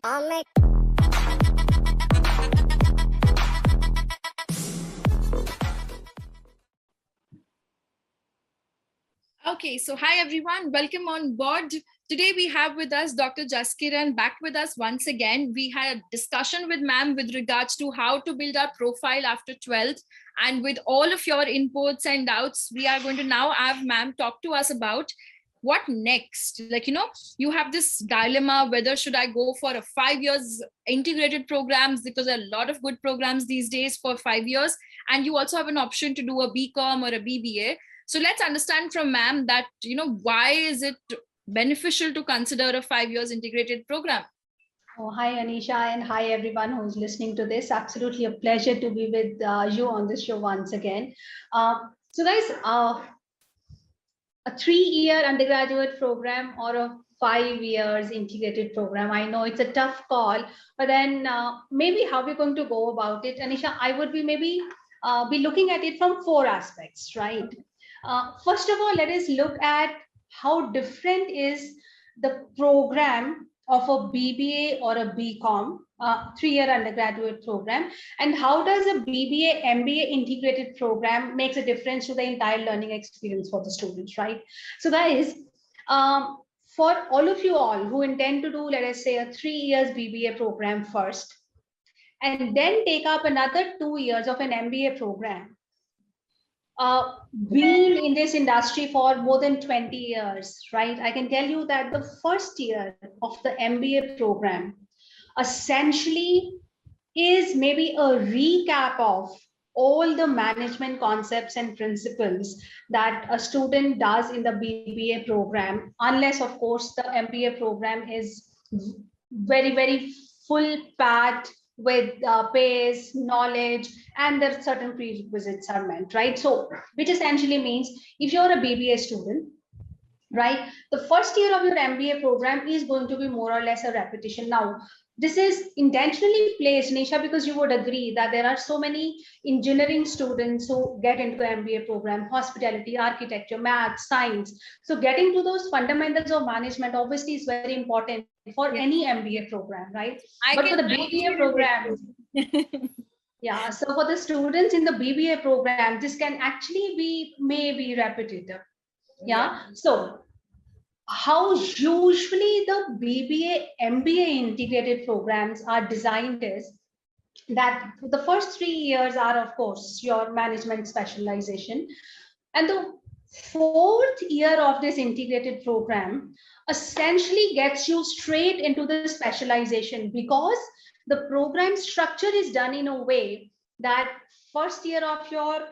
Okay, so hi everyone, welcome on board. Today we have with us Dr. Jaskiran back with us once again. We had a discussion with ma'am with regards to how to build our profile after 12th, and with all of your inputs and doubts, we are going to now have ma'am talk to us about what next. Like, you have this dilemma whether should I go for a 5 years integrated programs, because there are a lot of good programs these days for 5 years, and you also have an option to do a BCom or a BBA. So let's understand from ma'am that, why is it beneficial to consider a 5 years integrated program? Oh, hi, Anisha, and hi, everyone who's listening to this. Absolutely a pleasure to be with you on this show once again. So guys, a 3-year undergraduate program or a 5 years integrated program. I know it's a tough call, but then maybe how we're going to go about it, Anisha, I would be maybe be looking at it from 4 aspects, right? First of all, let us look at how different is the program of a BBA or a BCom, 3-year undergraduate program, and how does a BBA MBA integrated program makes a difference to the entire learning experience for the students, right? So guys, for all of you all who intend to do, let us say, a 3 years BBA program first, and then take up another 2 years of an MBA program, been in this industry for more than 20 years, right? I can tell you that the first year of the MBA program essentially is maybe a recap of all the management concepts and principles that a student does in the BBA program, unless, of course, the MBA program is very, very full packed with pace, knowledge, and there are certain prerequisites are meant, right? So, which essentially means if you're a BBA student, right, the first year of your MBA program is going to be more or less a repetition. Now, this is intentionally placed, Nisha, because you would agree that there are so many engineering students who get into the MBA program, hospitality, architecture, math, science. So getting to those fundamentals of management obviously is very important for any MBA program, right? But for the BBA program, yeah, so for the students in the BBA program, this can actually be maybe repetitive. Yeah. So how usually the BBA MBA integrated programs are designed is that the first 3 years are, of course, your management specialization, and the 4th year of this integrated program essentially gets you straight into the specialization, because the program structure is done in a way that first year of your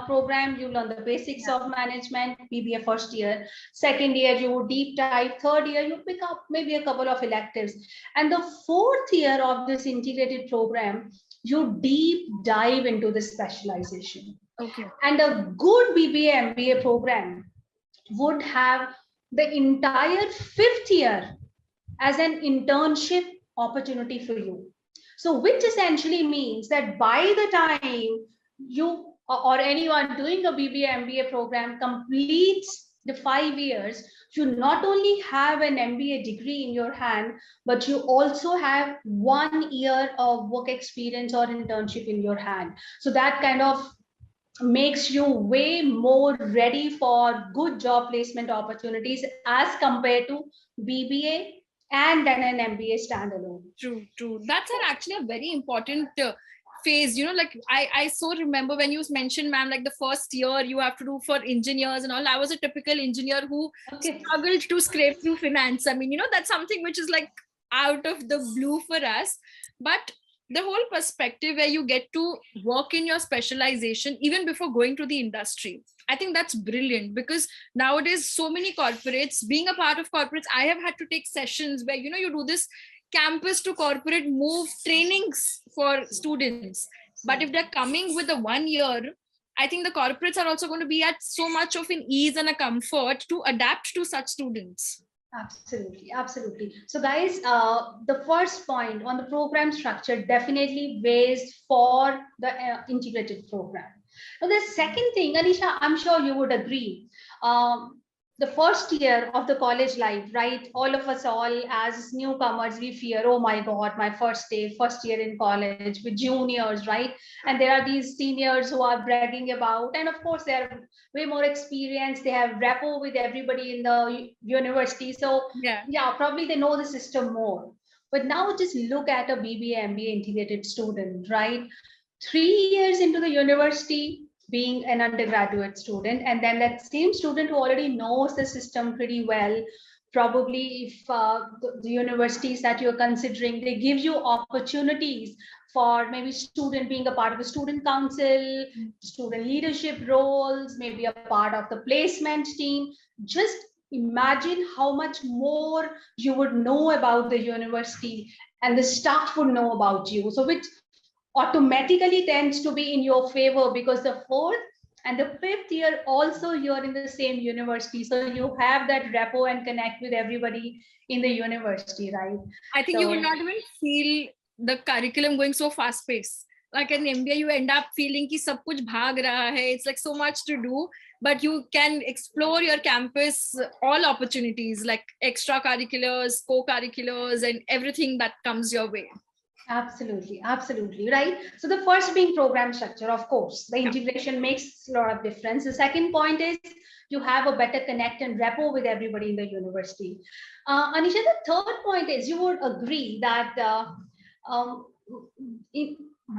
program, you learn the basics of management, BBA first year. Second year, you deep dive. Third year, you pick up maybe a couple of electives. And the 4th year of this integrated program, you deep dive into the specialization. Okay. And a good BBA MBA program would have the entire 5th year as an internship opportunity for you. So which essentially means that by the time you or anyone doing a BBA MBA program completes the 5 years, you not only have an MBA degree in your hand, but you also have 1 year of work experience or internship in your hand. So that kind of makes you way more ready for good job placement opportunities as compared to BBA and then an MBA standalone. True. That's actually a very important phase. Like I so remember when you mentioned, ma'am, like the first year you have to do for engineers and all. I was a typical engineer who struggled to scrape through finance. I mean, that's something which is like out of the blue for us. But the whole perspective where you get to work in your specialization even before going to the industry, I think that's brilliant, because nowadays so many corporates, being a part of corporates, I have had to take sessions where you do this campus to corporate move trainings for students. But if they're coming with a 1 year, I think the corporates are also going to be at so much of an ease and a comfort to adapt to such students. Absolutely. So guys, the first point on the program structure definitely weighs for the integrated program. Now the second thing, Anisha, I'm sure you would agree, the first year of the college life, right? All of us, all as newcomers, we fear, oh my God, my first day, first year in college with juniors, right? And there are these seniors who are bragging about, and of course, they're way more experienced. They have rapport with everybody in the university. So, yeah, probably they know the system more. But now just look at a BBA, MBA integrated student, right? 3 years into the university, being an undergraduate student, and then that same student who already knows the system pretty well, probably if the universities that you're considering, they give you opportunities for maybe student being a part of the student council, student leadership roles, maybe a part of the placement team. Just imagine how much more you would know about the university and the staff would know about you. So which automatically tends to be in your favor, because the fourth and the fifth year also you're in the same university, so you have that rapport and connect with everybody in the university, right? I think you will not even feel the curriculum going so fast paced. Like in MBA, you end up feeling ki sab kuch bhag raha hai. It's like so much to do, but you can explore your campus, all opportunities like extracurriculars, co-curriculars, and everything that comes your way. Absolutely, absolutely, right? So the first being program structure, of course, the integration makes a lot of difference. The second point is you have a better connect and rapport with everybody in the university. Anisha, the third point is you would agree that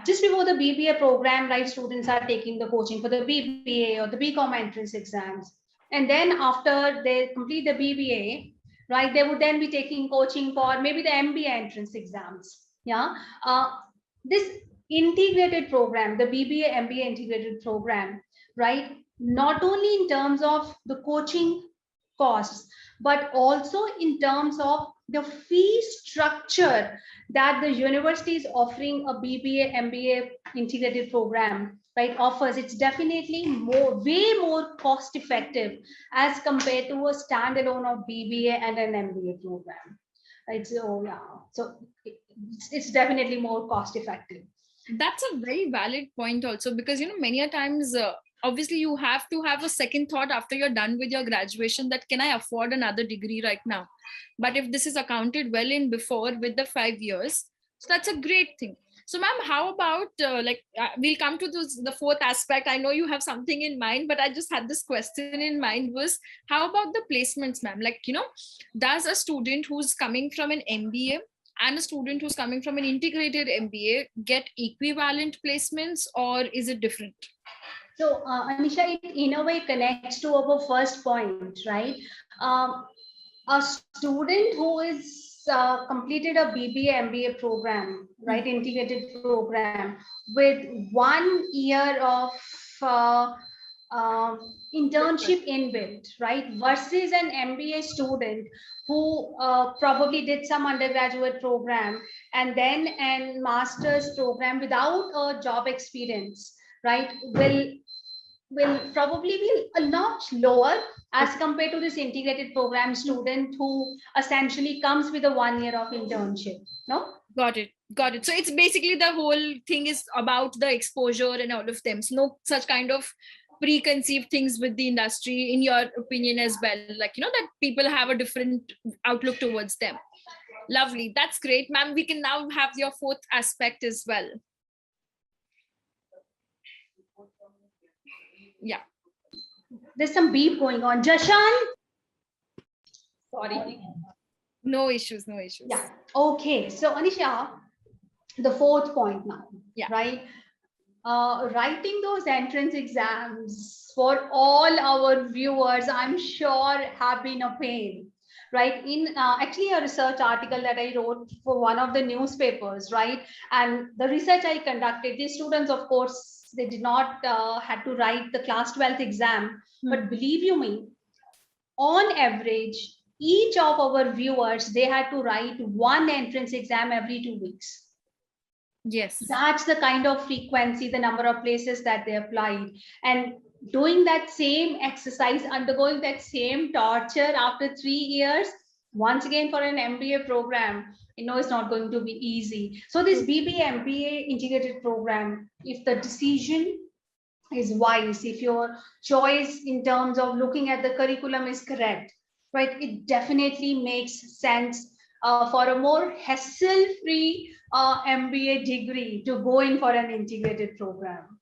just before the BBA program, right, students are taking the coaching for the BBA or the BCom entrance exams. And then after they complete the BBA, right, they would then be taking coaching for maybe the MBA entrance exams. Yeah, this integrated program, the BBA MBA integrated program, right? Not only in terms of the coaching costs, but also in terms of the fee structure that the university is offering a BBA MBA integrated program, right, offers. It's definitely way more cost effective as compared to a standalone of BBA and an MBA program. Right, so yeah, so it's definitely more cost effective. That's a very valid point also, because many a times obviously you have to have a second thought after you're done with your graduation, that can I afford another degree right now? But if this is accounted well in before with the 5 years, so that's a great thing. So ma'am, how about we'll come to the fourth aspect. I know you have something in mind, but I just had this question in mind, was how about the placements, ma'am? Like, does a student who's coming from an MBA and a student who's coming from an integrated MBA get equivalent placements, or is it different? So Anisha, it in a way connects to our first point, right? A student who is completed a BBA MBA program, right, integrated program with 1 year of internship inbuilt, right, versus an MBA student who probably did some undergraduate program and then a master's program without a job experience, right, will probably be a lot lower as compared to this integrated program student who essentially comes with a 1 year of internship. No? Got it. So it's basically the whole thing is about the exposure and all of them. So no such kind of preconceived things with the industry, in your opinion as well, like that people have a different outlook towards them. Lovely, that's great, ma'am. We can now have your fourth aspect as well. Yeah, there's some beep going on. Jashan, sorry. No issues. Yeah, okay. So Anisha, the fourth point now, right? Writing those entrance exams for all our viewers, I'm sure have been a pain, right? In actually a research article that I wrote for one of the newspapers, right? And the research I conducted, these students, of course, they did not had to write the class 12th exam, but believe you me, on average, each of our viewers, they had to write one entrance exam every 2 weeks. Yes, that's the kind of frequency, the number of places that they applied, and doing that same exercise, undergoing that same torture after 3 years, once again for an MBA program, it's not going to be easy. So this BBA MBA integrated program, if the decision is wise, if your choice in terms of looking at the curriculum is correct, right, it definitely makes sense for a more hassle-free MBA degree to go in for an integrated program.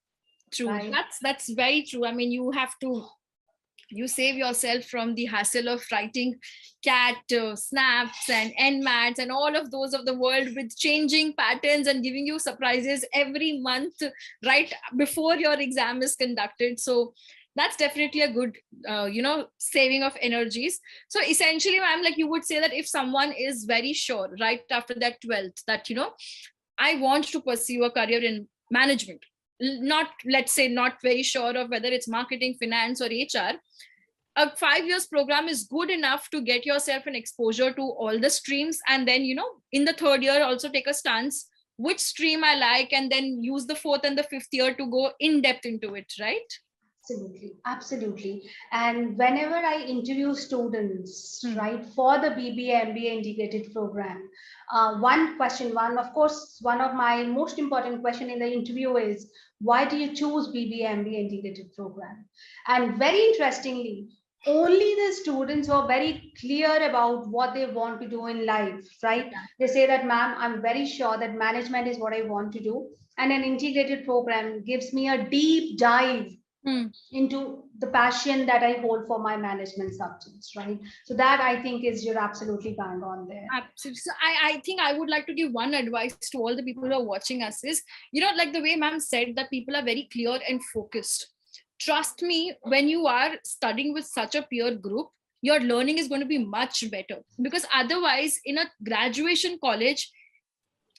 True. Right? That's very true. I mean, you save yourself from the hassle of writing cat snaps and nmats and all of those of the world with changing patterns and giving you surprises every month right before your exam is conducted. So that's definitely a good saving of energies. So essentially, ma'am, like you would say that if someone is very sure right after that 12th that I want to pursue a career in management, not, let's say, not very sure of whether it's marketing, finance, or HR, a 5 years program is good enough to get yourself an exposure to all the streams. And then, in the third year, also take a stance which stream I like, and then use the fourth and the fifth year to go in depth into it, right? Absolutely, absolutely. And whenever I interview students, right, for the BBA MBA integrated program, one of my most important question in the interview is, why do you choose BBA MBA integrated program? And very interestingly, only the students who are very clear about what they want to do in life, right? Yeah. They say that, ma'am, I'm very sure that management is what I want to do. And an integrated program gives me a deep dive into the passion that I hold for my management subjects, right? So that, I think, is, you're absolutely bang on there. Absolutely. So I think I would like to give one advice to all the people who are watching us is, like the way ma'am said, that people are very clear and focused. Trust me, when you are studying with such a peer group, your learning is going to be much better, because otherwise in a graduation college,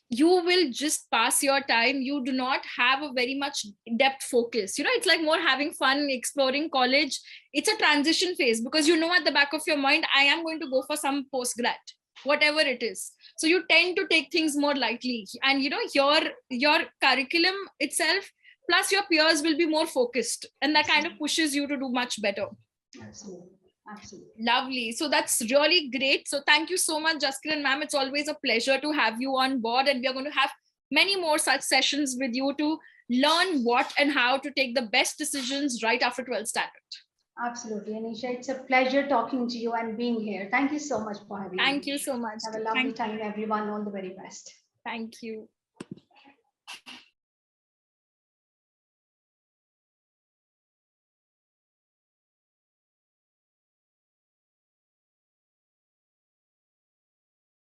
you will just pass your time. You do not have a very much depth focus. It's like more having fun, exploring college. It's a transition phase, because at the back of your mind, I am going to go for some postgrad, whatever it is. So you tend to take things more lightly, and your curriculum itself plus your peers will be more focused, and that kind of pushes you to do much better. Absolutely. Absolutely. Lovely. So that's really great. So thank you so much, Jaskiran ma'am. It's always a pleasure to have you on board, and we are going to have many more such sessions with you to learn what and how to take the best decisions right after 12th standard. Absolutely, Anisha. It's a pleasure talking to you and being here. Thank you so much for having me. Thank you so much. Have a lovely time, everyone. All the very best. Thank you.